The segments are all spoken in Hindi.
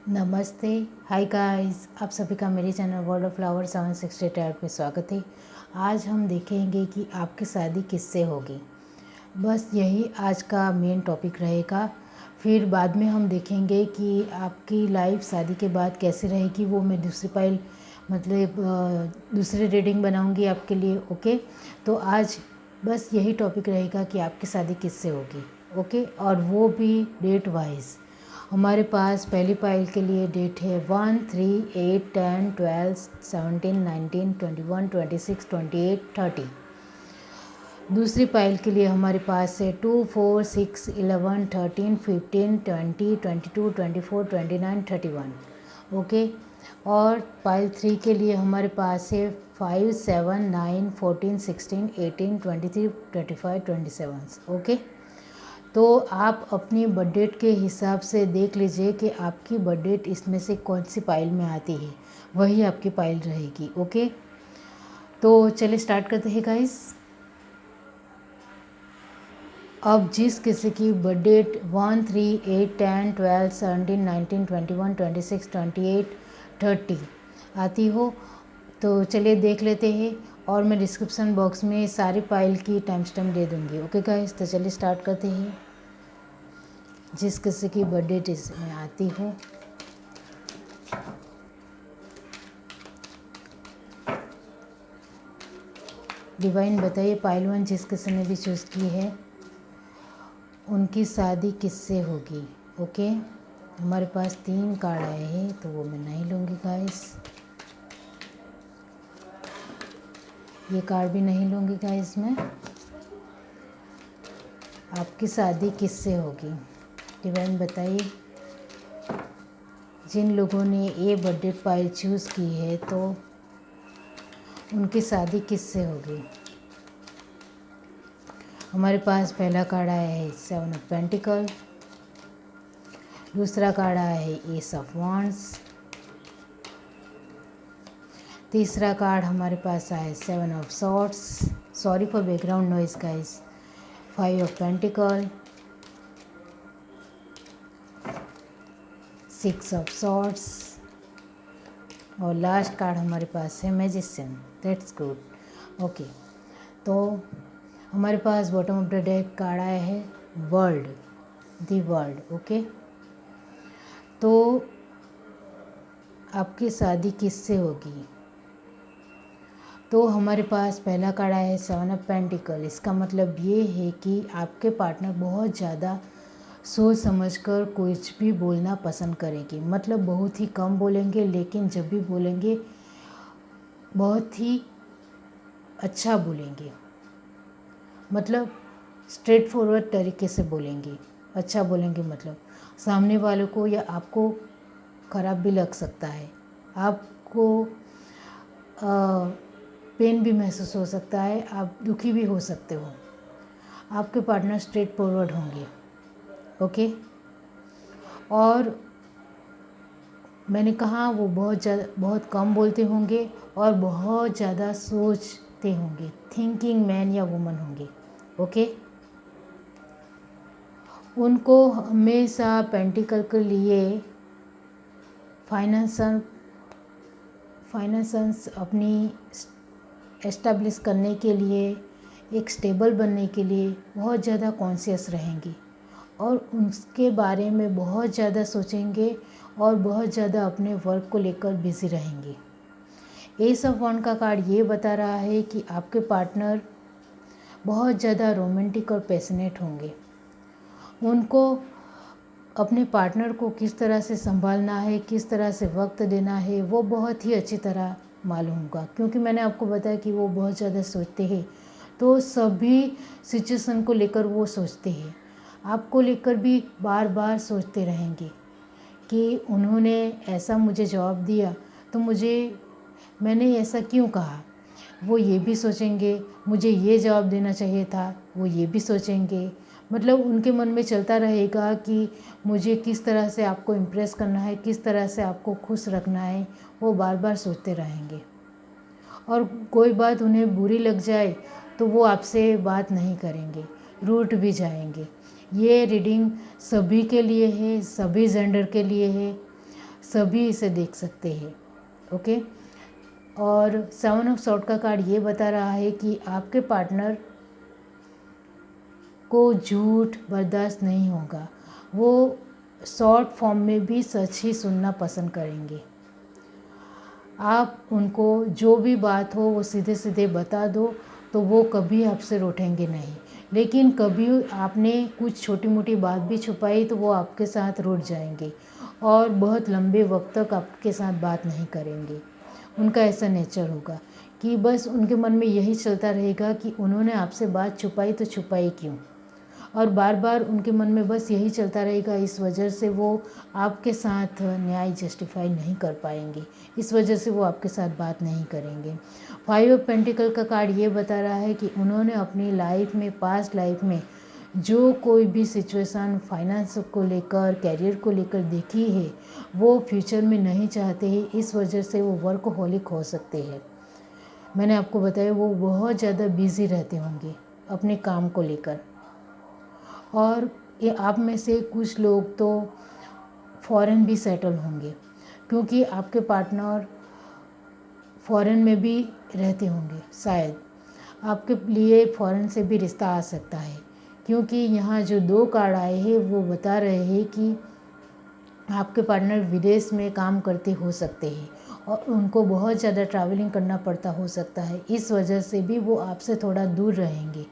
नमस्ते। हाय गाइस, आप सभी का मेरे चैनल वर्ल्ड ऑफ फ्लावर 768 पे स्वागत है। आज हम देखेंगे कि आपकी शादी किससे होगी। बस यही आज का मेन टॉपिक रहेगा। फिर बाद में हम देखेंगे कि आपकी लाइफ शादी के बाद कैसे रहेगी। वो मैं दूसरी फाइल दूसरी रीडिंग बनाऊंगी आपके लिए। ओके, तो आज बस यही टॉपिक रहेगा कि आपकी शादी किससे होगी। ओके, और वो भी डेट वाइज। हमारे पास पहली फाइल के लिए डेट है 1, 3, 8, 10, 12, 17, 19, 21, 26, 28, 30। दूसरी फाइल के लिए हमारे पास है 2, 4, 6, 11, 13, 15, 20, 22, 24, 29, 31। ओके, और फाइल 3 के लिए हमारे पास है 5, 7, 9, 14, 16, 18, 23, 25, 27। ओके, तो आप अपनी बर्थ डेट के हिसाब से देख लीजिए कि आपकी बर्थ डेट इसमें से कौन सी फाइल में आती है, वही आपकी फाइल रहेगी। ओके, तो चलिए स्टार्ट करते हैं गाइस। अब जिस किसी की बर्थ डेट 1, 3, 8, 10, 12, 17, 19, 21, 26, 28, 30 आती हो तो चलिए देख लेते हैं। और मैं डिस्क्रिप्शन बॉक्स में सारी फाइल की टाइम स्टैम्प दे दूँगी। ओके गाइस, तो चलिए स्टार्ट करते हैं। जिस किसी की बर्थ डेट इसमें आती हो, डिवाइन बताइए पाइल 1 जिस किसी ने भी चूज़ की है उनकी शादी किससे होगी। ओके, हमारे पास 3 कार्ड आए हैं तो वो मैं नहीं लूँगी गाइस। ये कार्ड भी नहीं लूँगी गाइस मैं। आपकी शादी किससे होगी डिवाइन बताइए। जिन लोगों ने ये बर्थ डेट फाइल चूज़ की है तो उनकी शादी किससे होगी। हमारे पास पहला कार्ड आया है 7 ऑफ पेंटिकल, दूसरा कार्ड आया है एस ऑफ वांड्स, तीसरा कार्ड हमारे पास आया है 7 of swords. Sorry for background noise guys. 5 of pentacle, 6 of swords, और लास्ट कार्ड हमारे पास है मैजिशियन। That's good. ओके, तो हमारे पास bottom of the deck card आया है वर्ल्ड, दी वर्ल्ड। ओके, तो आपकी शादी किससे होगी। तो हमारे पास पहला कार्ड आया है 7 ऑफ पेंटिकल। इसका मतलब ये है कि आपके पार्टनर बहुत ज़्यादा सोच समझकर कुछ भी बोलना पसंद करेंगे। मतलब बहुत ही कम बोलेंगे, लेकिन जब भी बोलेंगे बहुत ही अच्छा बोलेंगे। मतलब स्ट्रेट फॉरवर्ड तरीके से बोलेंगे। अच्छा बोलेंगे मतलब सामने वालों को या आपको ख़राब भी लग सकता है, आपको पेन भी महसूस हो सकता है, आप दुखी भी हो सकते हो। आपके पार्टनर स्ट्रेट फॉरवर्ड होंगे। ओके, और मैंने कहा वो बहुत कम बोलते होंगे और बहुत ज़्यादा सोचते होंगे। थिंकिंग मैन या वुमन होंगे। ओके, उनको हमेशा पेंटिकल के लिए फाइनेंस अपनी एस्टेब्लिश करने के लिए, एक स्टेबल बनने के लिए बहुत ज़्यादा कॉन्शियस रहेंगी और उसके बारे में बहुत ज़्यादा सोचेंगे और बहुत ज़्यादा अपने वर्क को लेकर बिजी रहेंगे। एस ऑफ वांड का कार्ड ये बता रहा है कि आपके पार्टनर बहुत ज़्यादा रोमांटिक और पैशनेट होंगे। उनको अपने पार्टनर को किस तरह से संभालना है, किस तरह से वक्त देना है, वो बहुत ही अच्छी तरह मालूम होगा। क्योंकि मैंने आपको बताया कि वो बहुत ज़्यादा सोचते हैं, तो सभी सिचुएशन को लेकर वो सोचते हैं। आपको लेकर भी बार बार सोचते रहेंगे कि उन्होंने ऐसा मुझे जवाब दिया तो मैंने ऐसा क्यों कहा। वो ये भी सोचेंगे मुझे ये जवाब देना चाहिए था, वो ये भी सोचेंगे। मतलब उनके मन में चलता रहेगा कि मुझे किस तरह से आपको इम्प्रेस करना है, किस तरह से आपको खुश रखना है, वो बार बार सोचते रहेंगे। और कोई बात उन्हें बुरी लग जाए तो वो आपसे बात नहीं करेंगे, रूठ भी जाएंगे। ये रीडिंग सभी के लिए है, सभी जेंडर के लिए है। सभी इसे देख सकते हैं। ओके। और 7 ऑफ सॉर्ड का कार्ड ये बता रहा है कि आपके पार्टनर को झूठ बर्दाश्त नहीं होगा। वो शॉर्ट फॉर्म में भी सच ही सुनना पसंद करेंगे। आप उनको जो भी बात हो वो सीधे सीधे बता दो तो वो कभी आपसे रूठेंगे नहीं। लेकिन कभी आपने कुछ छोटी मोटी बात भी छुपाई तो वो आपके साथ रूठ जाएंगे और बहुत लंबे वक्त तक आपके साथ बात नहीं करेंगे। उनका ऐसा नेचर होगा कि बस उनके मन में यही चलता रहेगा कि उन्होंने आपसे बात छुपाई तो छुपाई क्यों, और बार बार उनके मन में बस यही चलता रहेगा। इस वजह से वो आपके साथ न्याय जस्टिफाई नहीं कर पाएंगे, इस वजह से वो आपके साथ बात नहीं करेंगे। 5 ऑफ पेंटिकल का कार्ड ये बता रहा है कि उन्होंने अपनी लाइफ में, पास्ट लाइफ में जो कोई भी सिचुएशन फाइनेंस को लेकर, कैरियर को लेकर देखी है वो फ्यूचर में नहीं चाहते हैं। इस वजह से वो वर्कहोलिक हो सकते हैं। मैंने आपको बताया वो बहुत ज़्यादा बिजी रहते होंगे अपने काम को लेकर। और ये आप में से कुछ लोग तो फॉरेन भी सेटल होंगे, क्योंकि आपके पार्टनर फॉरेन में भी रहते होंगे। शायद आपके लिए फॉरेन से भी रिश्ता आ सकता है, क्योंकि यहाँ जो 2 कार्ड आए हैं वो बता रहे हैं कि आपके पार्टनर विदेश में काम करते हो सकते हैं और उनको बहुत ज़्यादा ट्रैवलिंग करना पड़ता हो सकता है। इस वजह से भी वो आपसे थोड़ा दूर रहेंगे,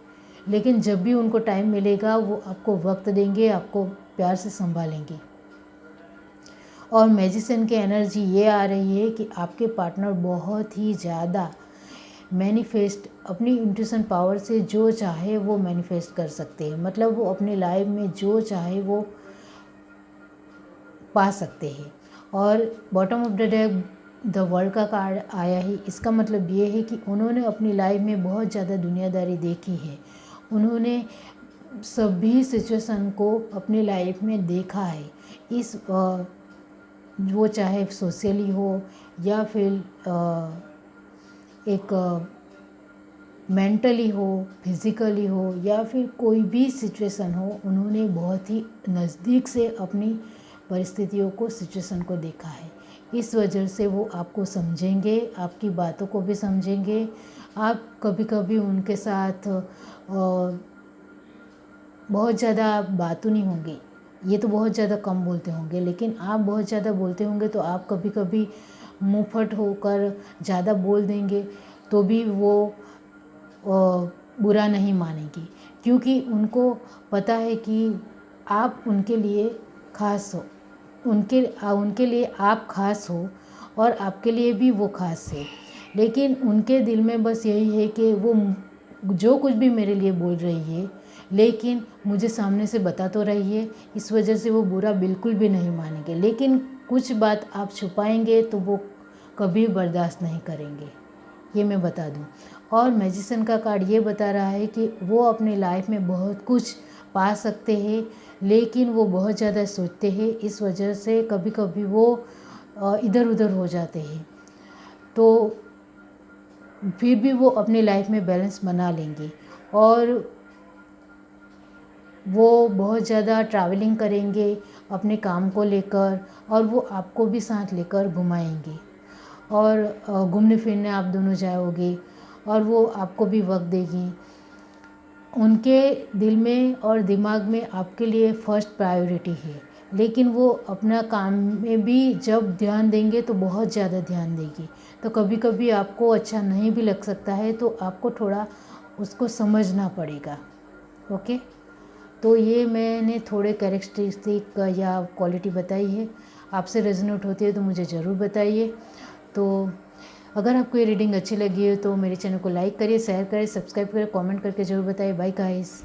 लेकिन जब भी उनको टाइम मिलेगा वो आपको वक्त देंगे, आपको प्यार से संभालेंगे। और मैजिशियन की एनर्जी ये आ रही है कि आपके पार्टनर बहुत ही ज़्यादा मैनिफेस्ट, अपनी इंट्यूशन पावर से जो चाहे वो मैनिफेस्ट कर सकते हैं। मतलब वो अपनी लाइफ में जो चाहे वो पा सकते हैं। और bottom of the deck the world का कार्ड आया है। इसका मतलब ये है कि उन्होंने अपनी लाइफ में बहुत ज़्यादा दुनियादारी देखी है। उन्होंने सभी सिचुएशन को अपनी लाइफ में देखा है। इस वो चाहे सोशली हो या फिर एक मेंटली हो, फिज़िकली हो या फिर कोई भी सिचुएशन हो, उन्होंने बहुत ही नज़दीक से अपनी परिस्थितियों को, सिचुएशन को देखा है। इस वजह से वो आपको समझेंगे, आपकी बातों को भी समझेंगे। आप कभी कभी उनके साथ बहुत ज़्यादा बातों नहीं होंगी, ये तो बहुत ज़्यादा कम बोलते होंगे, लेकिन आप बहुत ज़्यादा बोलते होंगे तो आप कभी कभी मुँहफट होकर ज़्यादा बोल देंगे तो भी वो बुरा नहीं मानेगी, क्योंकि उनको पता है कि आप उनके लिए खास हो, उनके लिए आप खास हो और आपके लिए भी वो खास है। लेकिन उनके दिल में बस यही है कि वो जो कुछ भी मेरे लिए बोल रही है, लेकिन मुझे सामने से बता तो रही है, इस वजह से वो बुरा बिल्कुल भी नहीं मानेंगे। लेकिन कुछ बात आप छुपाएंगे तो वो कभी बर्दाश्त नहीं करेंगे, ये मैं बता दूं। और मैजिशियन का कार्ड ये बता रहा है कि वो अपनी लाइफ में बहुत कुछ पा सकते हैं, लेकिन वो बहुत ज़्यादा सोचते हैं, इस वजह से कभी कभी वो इधर उधर हो जाते हैं। तो फिर भी वो अपनी लाइफ में बैलेंस बना लेंगे और वो बहुत ज़्यादा ट्रैवलिंग करेंगे अपने काम को लेकर, और वो आपको भी साथ लेकर घुमाएंगे और घूमने फिरने आप दोनों जाओगे और वो आपको भी वक्त देगी। उनके दिल में और दिमाग में आपके लिए फर्स्ट प्रायोरिटी है, लेकिन वो अपना काम में भी जब ध्यान देंगे तो बहुत ज़्यादा ध्यान देगी। तो कभी कभी आपको अच्छा नहीं भी लग सकता है, तो आपको थोड़ा उसको समझना पड़ेगा। ओके। तो ये मैंने थोड़े कैरेक्टरिस्टिक या क्वालिटी बताई है। आपसे रेजोनेट होती है तो मुझे ज़रूर बताइए। तो अगर आपको ये रीडिंग अच्छी लगी है तो मेरे चैनल को लाइक करिए, शेयर करिए, सब्सक्राइब करिए, कमेंट करके ज़रूर बताइए। Bye guys.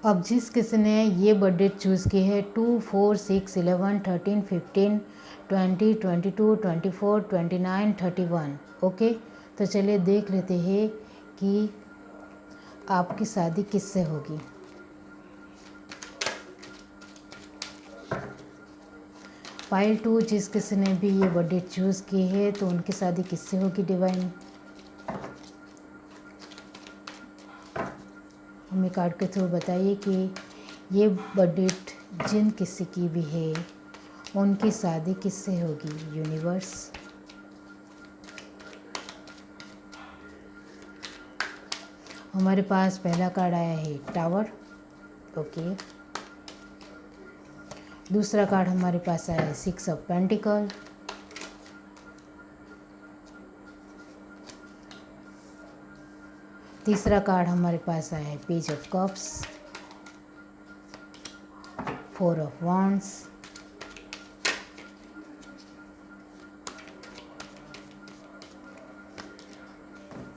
अब जिस किसी ने ये बर्थडे चूज़ की है 2, 4, 6, 11, 13, 15, 20, 22, 24, 29, 31, ओके। तो चलिए देख लेते हैं कि आपकी शादी किससे होगी। पाइल 2, जिस किसी ने भी ये बर्थडे चूज़ की है तो उनकी शादी किससे होगी डिवाइन। हमें कार्ड के थ्रू बताइए कि ये बर्थडे जिन किसी की भी है उनकी शादी किससे होगी? यूनिवर्स। हमारे पास पहला कार्ड आया है टावर। ओके। दूसरा कार्ड हमारे पास आया है 6 ऑफ पेंटिकल। तीसरा कार्ड हमारे पास आया है page of cups, 4 of wands,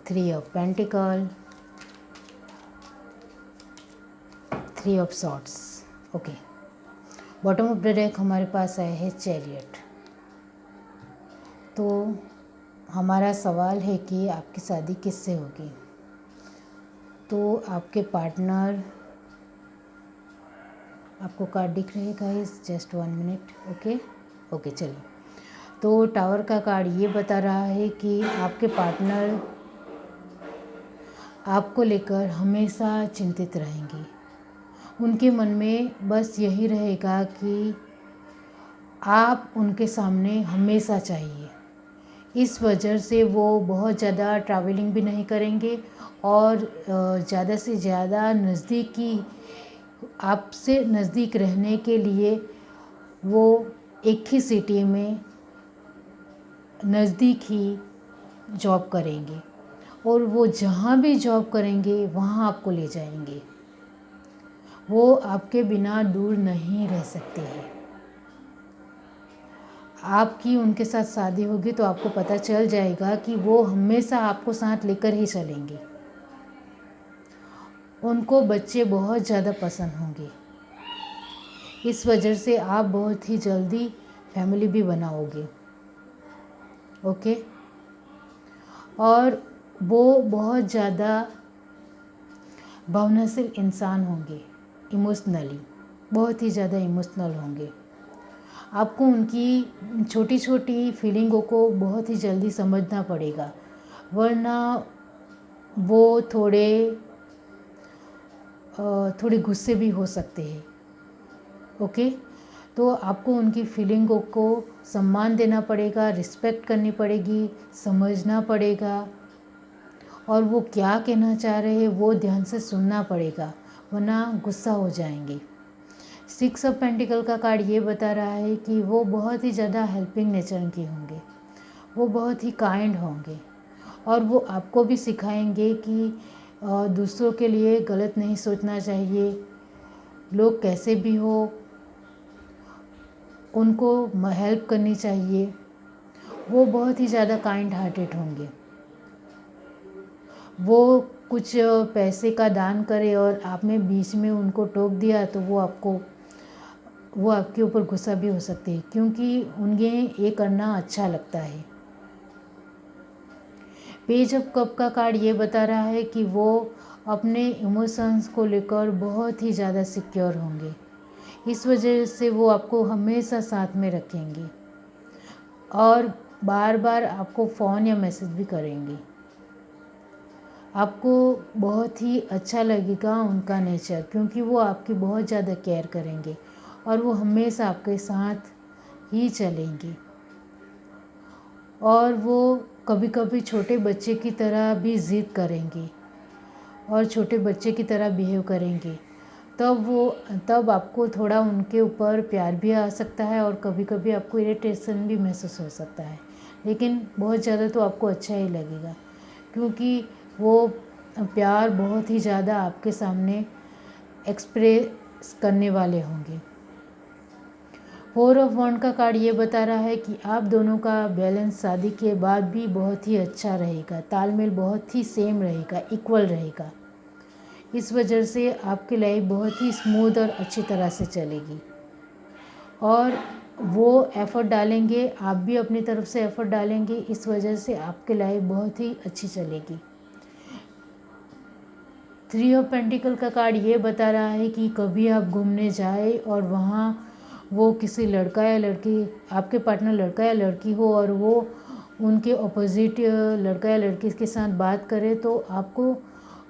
3 of pentacle, 3 of swords. Okay. Bottom of the deck हमारे पास आया है चैरियट। तो हमारा सवाल है कि आपकी शादी किससे होगी? तो आपके पार्टनर, आपको कार्ड दिख रहे गाइस, जस्ट 1 मिनट। ओके चलिए। तो टावर का कार्ड ये बता रहा है कि आपके पार्टनर आपको लेकर हमेशा चिंतित रहेंगे। उनके मन में बस यही रहेगा कि आप उनके सामने हमेशा चाहिए। इस वजह से वो बहुत ज़्यादा ट्रैवलिंग भी नहीं करेंगे और ज़्यादा से ज़्यादा नज़दीकी, आपसे नज़दीक रहने के लिए वो एक ही सिटी में नज़दीक ही जॉब करेंगे और वो जहाँ भी जॉब करेंगे वहाँ आपको ले जाएंगे। वो आपके बिना दूर नहीं रह सकते हैं। आपकी उनके साथ शादी होगी तो आपको पता चल जाएगा कि वो हमेशा आपको साथ लेकर ही चलेंगे। उनको बच्चे बहुत ज़्यादा पसंद होंगे। इस वजह से आप बहुत ही जल्दी फैमिली भी बनाओगे। ओके। और वो बहुत ज़्यादा भावनाशील इंसान होंगे, इमोशनली बहुत ही ज़्यादा इमोशनल होंगे। आपको उनकी छोटी छोटी फीलिंगों को बहुत ही जल्दी समझना पड़ेगा, वरना वो थोड़े गुस्से भी हो सकते हैं। ओके। तो आपको उनकी फीलिंगों को सम्मान देना पड़ेगा, रिस्पेक्ट करनी पड़ेगी, समझना पड़ेगा और वो क्या कहना चाह रहे हैं वो ध्यान से सुनना पड़ेगा, वरना गुस्सा हो जाएंगे। 6 ऑफ पेंटिकल का कार्ड ये बता रहा है कि वो बहुत ही ज़्यादा हेल्पिंग नेचर के होंगे, वो बहुत ही काइंड होंगे और वो आपको भी सिखाएंगे कि दूसरों के लिए गलत नहीं सोचना चाहिए। लोग कैसे भी हो उनको हेल्प करनी चाहिए। वो बहुत ही ज़्यादा काइंड हार्टेड होंगे। वो कुछ पैसे का दान करे और आपने बीच में उनको टोक दिया तो वो आपके ऊपर गुस्सा भी हो सकते हैं, क्योंकि उन्हें ये करना अच्छा लगता है। पेज ऑफ कप का कार्ड ये बता रहा है कि वो अपने इमोशंस को लेकर बहुत ही ज़्यादा सिक्योर होंगे। इस वजह से वो आपको हमेशा साथ में रखेंगे और बार बार आपको फ़ोन या मैसेज भी करेंगे। आपको बहुत ही अच्छा लगेगा उनका नेचर, क्योंकि वो आपकी बहुत ज़्यादा केयर करेंगे और वो हमेशा आपके साथ ही चलेंगे। और वो कभी कभी छोटे बच्चे की तरह भी ज़िद करेंगे और छोटे बच्चे की तरह बिहेव करेंगे। तब आपको थोड़ा उनके ऊपर प्यार भी आ सकता है और कभी कभी आपको इरिटेशन भी महसूस हो सकता है, लेकिन बहुत ज़्यादा तो आपको अच्छा ही लगेगा, क्योंकि वो प्यार बहुत ही ज़्यादा आपके सामने एक्सप्रेस करने वाले होंगे। 4 ऑफ वांड का कार्ड ये बता रहा है कि आप दोनों का बैलेंस शादी के बाद भी बहुत ही अच्छा रहेगा, तालमेल बहुत ही सेम रहेगा, इक्वल रहेगा। इस वजह से आपकी लाइफ बहुत ही स्मूथ और अच्छी तरह से चलेगी और वो एफ़र्ट डालेंगे, आप भी अपनी तरफ से एफ़र्ट डालेंगे। इस वजह से आपकी लाइफ बहुत ही अच्छी चलेगी। 3 ऑफ पेंटिकल का कार्ड ये बता रहा है कि कभी आप घूमने जाए और वहाँ वो किसी लड़का या लड़की, आपके पार्टनर लड़का या लड़की हो और वो उनके ऑपोजिट लड़का या लड़की के साथ बात करे, तो आपको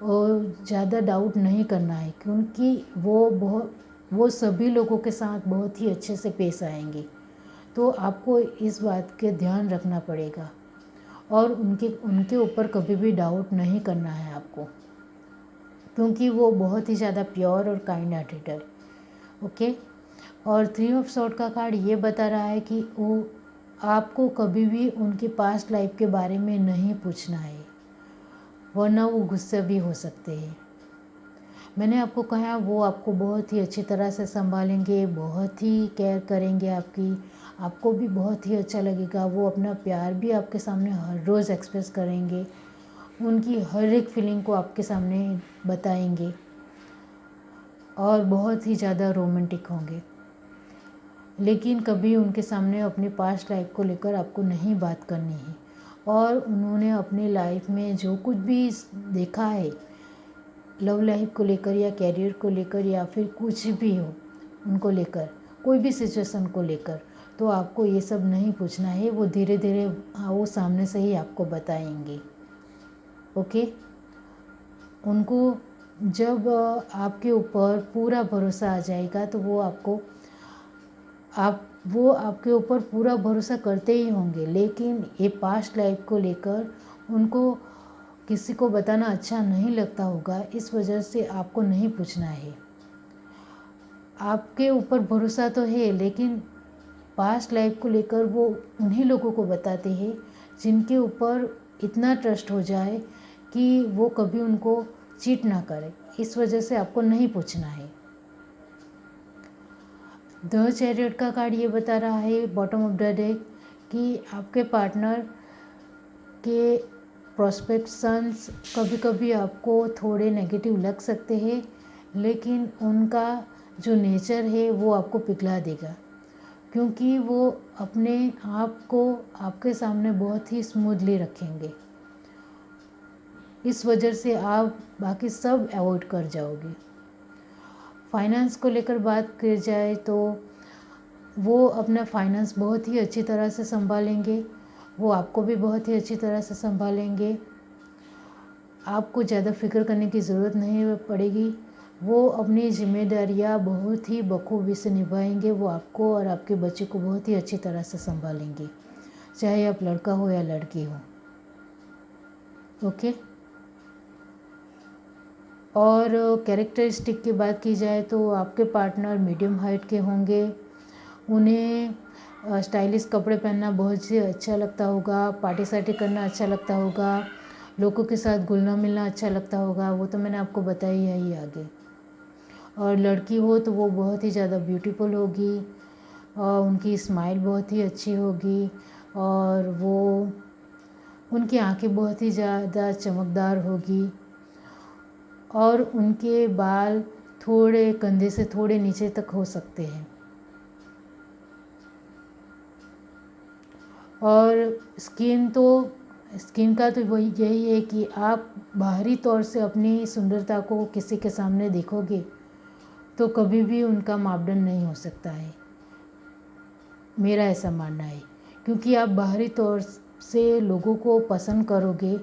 ज़्यादा डाउट नहीं करना है, क्योंकि वो सभी लोगों के साथ बहुत ही अच्छे से पेश आएंगे। तो आपको इस बात के ध्यान रखना पड़ेगा और उनके ऊपर कभी भी डाउट नहीं करना है आपको, क्योंकि वो बहुत ही ज़्यादा प्योर और काइंड हार्टेड है। ओके। और 3 ऑफ सॉर्ड का कार्ड ये बता रहा है कि वो आपको कभी भी उनकी पास्ट लाइफ के बारे में नहीं पूछना है, वरना वो गुस्से भी हो सकते हैं। मैंने आपको कहा वो आपको बहुत ही अच्छी तरह से संभालेंगे, बहुत ही केयर करेंगे आपकी, आपको भी बहुत ही अच्छा लगेगा। वो अपना प्यार भी आपके सामने हर रोज़ एक्सप्रेस करेंगे, उनकी हर एक फीलिंग को आपके सामने बताएंगे और बहुत ही ज़्यादा रोमांटिक होंगे। लेकिन कभी उनके सामने अपनी पास्ट लाइफ को लेकर आपको नहीं बात करनी है। और उन्होंने अपनी लाइफ में जो कुछ भी देखा है, लव लाइफ को लेकर या कैरियर को लेकर या फिर कुछ भी हो उनको लेकर, कोई भी सिचुएशन को लेकर, तो आपको ये सब नहीं पूछना है। वो धीरे धीरे वो सामने से ही आपको बताएंगे। ओके। उनको जब आपके ऊपर पूरा भरोसा आ जाएगा तो वो आपके ऊपर पूरा भरोसा करते ही होंगे, लेकिन ये पास्ट लाइफ को लेकर उनको किसी को बताना अच्छा नहीं लगता होगा, इस वजह से आपको नहीं पूछना है। आपके ऊपर भरोसा तो है, लेकिन पास्ट लाइफ को लेकर वो उन्हीं लोगों को बताते हैं जिनके ऊपर इतना ट्रस्ट हो जाए कि वो कभी उनको चीट ना करे, इस वजह से आपको नहीं पूछना है। द चैरियट का कार्ड ये बता रहा है बॉटम ऑफ द डेक कि आपके पार्टनर के प्रोस्पेक्शंस कभी कभी आपको थोड़े नेगेटिव लग सकते हैं, लेकिन उनका जो नेचर है वो आपको पिघला देगा, क्योंकि वो अपने आप को आपके सामने बहुत ही स्मूथली रखेंगे। इस वजह से आप बाकी सब अवॉइड कर जाओगे। फाइनेंस को लेकर बात की जाए तो वो अपना फाइनेंस बहुत ही अच्छी तरह से संभालेंगे, वो आपको भी बहुत ही अच्छी तरह से संभालेंगे। आपको ज़्यादा फिक्र करने की ज़रूरत नहीं पड़ेगी। वो अपनी जिम्मेदारियां बहुत ही बखूबी से निभाएंगे। वो आपको और आपके बच्चे को बहुत ही अच्छी तरह से संभालेंगे, चाहे आप लड़का हो या लड़की हो। ओके। और कैरेक्टरिस्टिक की बात की जाए तो आपके पार्टनर मीडियम हाइट के होंगे। उन्हें स्टाइलिश कपड़े पहनना बहुत ही अच्छा लगता होगा, पार्टी सार्टी करना अच्छा लगता होगा, लोगों के साथ घुलना मिलना अच्छा लगता होगा। वो तो मैंने आपको बताई है ही आगे। और लड़की हो तो वो बहुत ही ज़्यादा ब्यूटीफुल होगी और उनकी स्माइल बहुत ही अच्छी होगी और वो उनकी आंखें बहुत ही ज़्यादा चमकदार होगी और उनके बाल थोड़े कंधे से थोड़े नीचे तक हो सकते हैं। और स्किन का तो वही यही है कि आप बाहरी तौर से अपनी सुंदरता को किसी के सामने देखोगे तो कभी भी उनका मापदंड नहीं हो सकता है, मेरा ऐसा मानना है। क्योंकि आप बाहरी तौर से लोगों को पसंद करोगे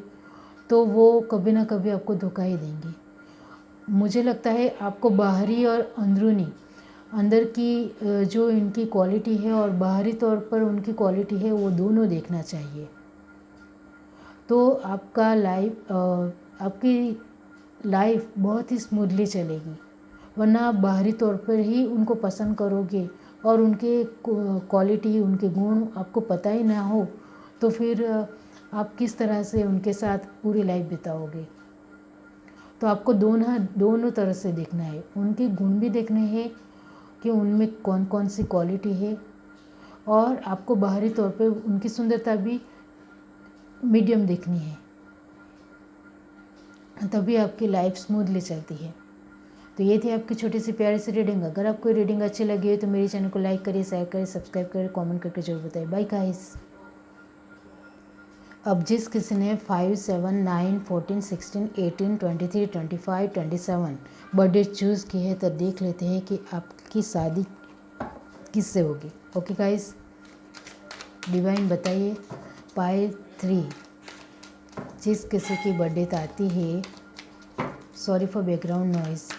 तो वो कभी ना कभी आपको धोखा ही देंगे। मुझे लगता है आपको बाहरी और अंदरूनी, अंदर की जो इनकी क्वालिटी है और बाहरी तौर पर उनकी क्वालिटी है, वो दोनों देखना चाहिए। तो आपकी लाइफ बहुत ही स्मूथली चलेगी। वरना आप बाहरी तौर पर ही उनको पसंद करोगे और उनके क्वालिटी, उनके गुण आपको पता ही ना हो तो फिर आप किस तरह से उनके साथ पूरी लाइफ बिताओगे। तो आपको दोनों तरह से देखना है। उनके गुण भी देखने हैं कि उनमें कौन कौन सी क्वालिटी है, और आपको बाहरी तौर पे उनकी सुंदरता भी मीडियम देखनी है, तभी आपकी लाइफ स्मूथली चलती है। तो ये थी आपकी छोटी सी प्यारी सी रीडिंग। अगर आपको रीडिंग अच्छी लगी हो तो मेरे चैनल को लाइक करिए, शेयर करिए, सब्सक्राइब करिए, कमेंट करके जरूर बताइए। Bye guys. अब जिस किसी ने 5, 7, 9, 14, 16, 18, 23, 25, 27 बर्थडे चूज़ की है तो देख लेते हैं कि आपकी शादी किससे होगी। ओके गाइस, डिवाइन बताइए। 5, 3 जिस किसी की बर्थडे आती है, सॉरी फॉर बैकग्राउंड नॉइज़,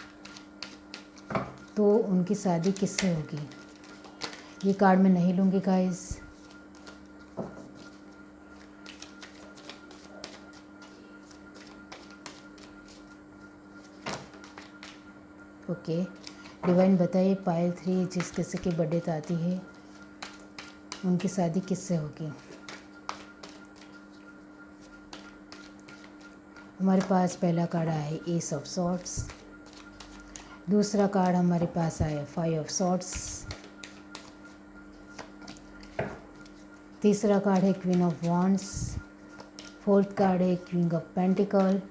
तो उनकी शादी किससे होगी। ये कार्ड मैं नहीं लूँगी गाइस। ओके, डिवाइन बताइए पायल 3 जिस किसी की बर्थडे आती है उनकी शादी किससे होगी। हमारे पास पहला कार्ड आया है एस ऑफ सॉर्ड्स, दूसरा कार्ड हमारे पास आया 5 ऑफ सॉर्ड्स, तीसरा कार्ड है queen of wands, fourth card है queen of pentacle,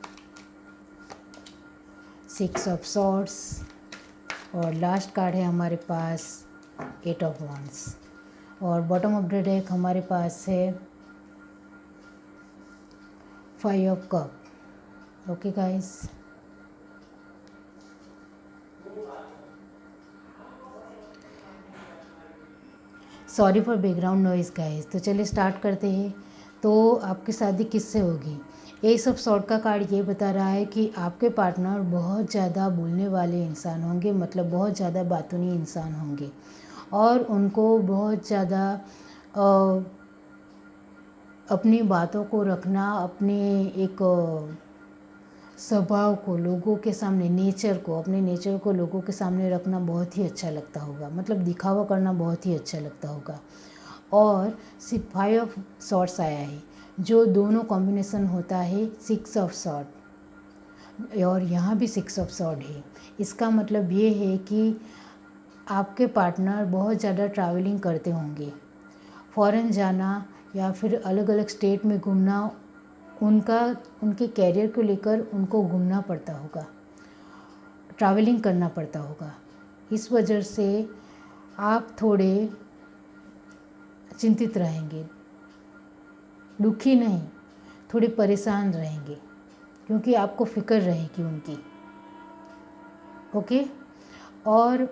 6 of swords और लास्ट कार्ड है हमारे पास 8 ऑफ वॉन्ड्स। और बॉटम ऑफ द डेक हमारे पास है 5 of cup. Okay guys, sorry for background noise guys. तो चलिए स्टार्ट करते हैं। तो आपकी शादी किससे होगी। एस ऑफ सॉर्ड का कार्ड ये बता रहा है कि आपके पार्टनर बहुत ज़्यादा बोलने वाले इंसान होंगे, मतलब बहुत ज़्यादा बातूनी इंसान होंगे और उनको बहुत ज़्यादा अपनी बातों को रखना, अपने एक स्वभाव को लोगों के सामने, अपने नेचर को लोगों के सामने रखना बहुत ही अच्छा लगता होगा, मतलब दिखावा करना बहुत ही अच्छा लगता होगा। और सिर्फ 5 ऑफ सॉर्ड्स आया है, जो दोनों कॉम्बिनेशन होता है 6 ऑफ सॉर्ड और यहाँ भी 6 ऑफ सॉर्ड है। इसका मतलब ये है कि आपके पार्टनर बहुत ज़्यादा ट्रैवलिंग करते होंगे, फॉरेन जाना या फिर अलग अलग स्टेट में घूमना, उनके कैरियर को लेकर उनको घूमना पड़ता होगा, ट्रैवलिंग करना पड़ता होगा। इस वजह से आप थोड़े चिंतित रहेंगे, दुखी नहीं, थोड़े परेशान रहेंगे क्योंकि आपको फिक्र रहेगी उनकी। ओके, और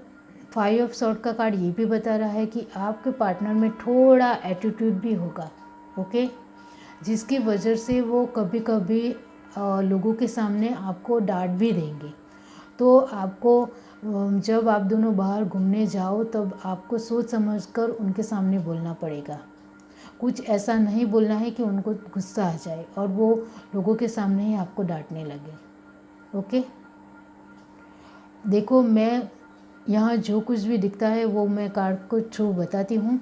5 ऑफ सॉर्ड का कार्ड ये भी बता रहा है कि आपके पार्टनर में थोड़ा एटीट्यूड भी होगा। ओके, जिसकी वजह से वो कभी कभी लोगों के सामने आपको डांट भी देंगे। तो आपको जब आप दोनों बाहर घूमने जाओ तब आपको सोच समझकर उनके सामने बोलना पड़ेगा। कुछ ऐसा नहीं बोलना है कि उनको गुस्सा आ जाए और वो लोगों के सामने ही आपको डांटने लगे। ओके, देखो मैं यहाँ जो कुछ भी दिखता है वो मैं कार्ड को थ्रू बताती हूँ,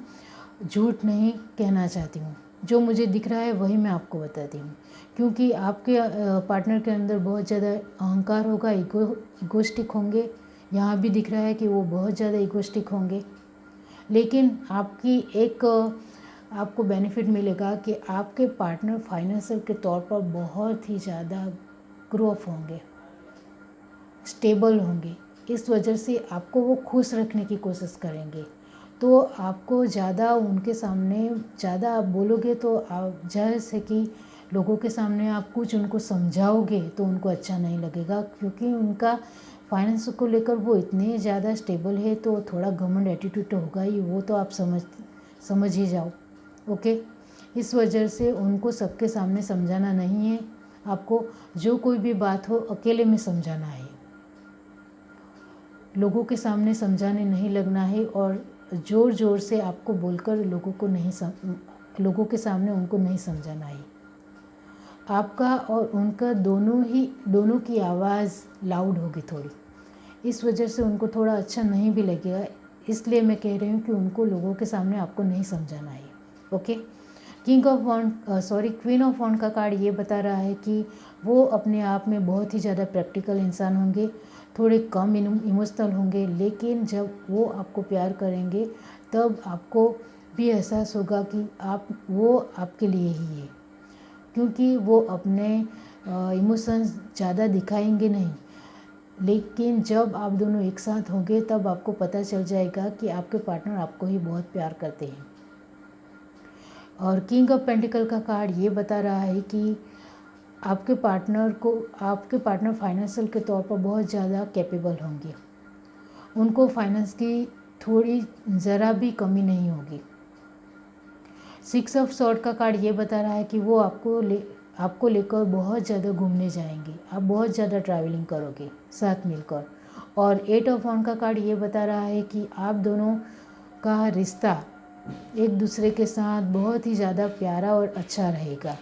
झूठ नहीं कहना चाहती हूँ। जो मुझे दिख रहा है वही मैं आपको बताती हूँ, क्योंकि आपके पार्टनर के अंदर बहुत ज़्यादा अहंकार होगा, इगोस्टिक होंगे। यहाँ भी दिख रहा है कि वो बहुत ज़्यादा इगोस्टिक होंगे, लेकिन आपको बेनिफिट मिलेगा कि आपके पार्टनर फाइनेंशियल के तौर पर बहुत ही ज़्यादा ग्रो अप होंगे, स्टेबल होंगे। इस वजह से आपको वो खुश रखने की कोशिश करेंगे। तो आपको ज़्यादा उनके सामने ज़्यादा आप बोलोगे तो आप जाहिर है कि लोगों के सामने आप कुछ उनको समझाओगे तो उनको अच्छा नहीं लगेगा, क्योंकि उनका फाइनेंस को लेकर वो इतने ज़्यादा स्टेबल है तो थोड़ा घमंड एटीट्यूड तो होगा ही, वो तो आप समझ ही जाओ। ओके, इस वजह से उनको सबके सामने समझाना नहीं है, आपको जो कोई भी बात हो अकेले में समझाना है, लोगों के सामने समझाने नहीं लगना है और ज़ोर ज़ोर से आपको बोलकर लोगों के सामने उनको नहीं समझाना है। आपका और उनका दोनों की आवाज़ लाउड होगी थोड़ी, इस वजह से उनको थोड़ा अच्छा नहीं भी लगेगा। इसलिए मैं कह रही हूँ कि उनको लोगों के सामने आपको नहीं समझाना है। ओके, क्वीन ऑफ वॉन्ड का कार्ड ये बता रहा है कि वो अपने आप में बहुत ही ज़्यादा प्रैक्टिकल इंसान होंगे, थोड़े कम इमोशनल होंगे, लेकिन जब वो आपको प्यार करेंगे तब आपको भी एहसास होगा कि वो आपके लिए ही है, क्योंकि वो अपने इमोशंस ज़्यादा दिखाएंगे नहीं। लेकिन जब आप दोनों एक साथ होंगे तब आपको पता चल जाएगा कि आपके पार्टनर आपको ही बहुत प्यार करते हैं। और किंग ऑफ पेंटिकल का कार्ड ये बता रहा है कि आपके पार्टनर फाइनेंशियल के तौर पर बहुत ज़्यादा कैपेबल होंगे, उनको फाइनेंस की थोड़ी ज़रा भी कमी नहीं होगी। 6 ऑफ सॉर्ड का कार्ड ये बता रहा है कि वो आपको लेकर बहुत ज़्यादा घूमने जाएंगे, आप बहुत ज़्यादा ट्रैवलिंग करोगे साथ मिलकर। और 8 ऑफ वॉन्ड का कार्ड ये बता रहा है कि आप दोनों का रिश्ता एक दूसरे के साथ बहुत ही ज़्यादा प्यारा और अच्छा रहेगा,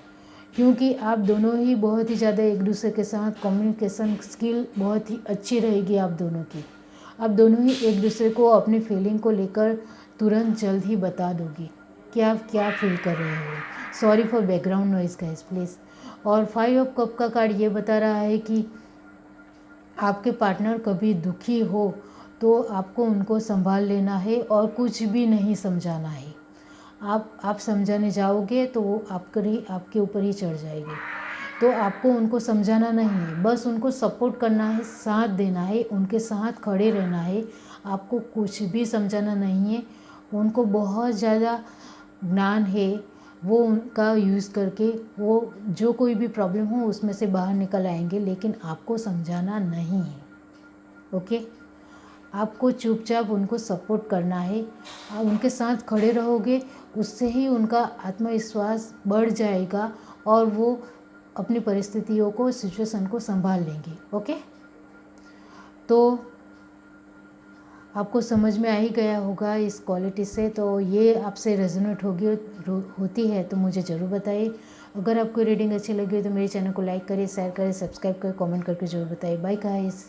क्योंकि आप दोनों ही बहुत ही ज़्यादा एक दूसरे के साथ कम्युनिकेशन स्किल बहुत ही अच्छी रहेगी आप दोनों की। आप दोनों ही एक दूसरे को अपनी फीलिंग को लेकर तुरंत जल्द ही बता दोगी कि आप क्या फील कर रहे हो। Sorry for background noise guys please. और 5 ऑफ कप का कार्ड ये बता रहा है कि आपके पार्टनर कभी दुखी हो तो आपको उनको संभाल लेना है और कुछ भी नहीं समझाना है। आप समझाने जाओगे तो वो आपके ऊपर ही चढ़ जाएंगे। तो आपको उनको समझाना नहीं है, बस उनको सपोर्ट करना है, साथ देना है, उनके साथ खड़े रहना है। आपको कुछ भी समझाना नहीं है। उनको बहुत ज़्यादा ज्ञान है, वो उनका यूज़ करके वो जो कोई भी प्रॉब्लम हो उसमें से बाहर निकल आएंगे, लेकिन आपको समझाना नहीं है। ओके, आपको चुपचाप उनको सपोर्ट करना है। आप उनके साथ खड़े रहोगे, उससे ही उनका आत्मविश्वास बढ़ जाएगा और वो अपनी परिस्थितियों को, सिचुएशन को संभाल लेंगे। ओके, तो आपको समझ में आ ही गया होगा इस क्वालिटी से। तो ये आपसे रेजोनेट होती है तो मुझे ज़रूर बताइए। अगर आपको रीडिंग अच्छी लगी हो तो मेरे चैनल को लाइक करिए, शेयर करिए, सब्सक्राइब करिए, कमेंट करके ज़रूर बताइए। Bye guys.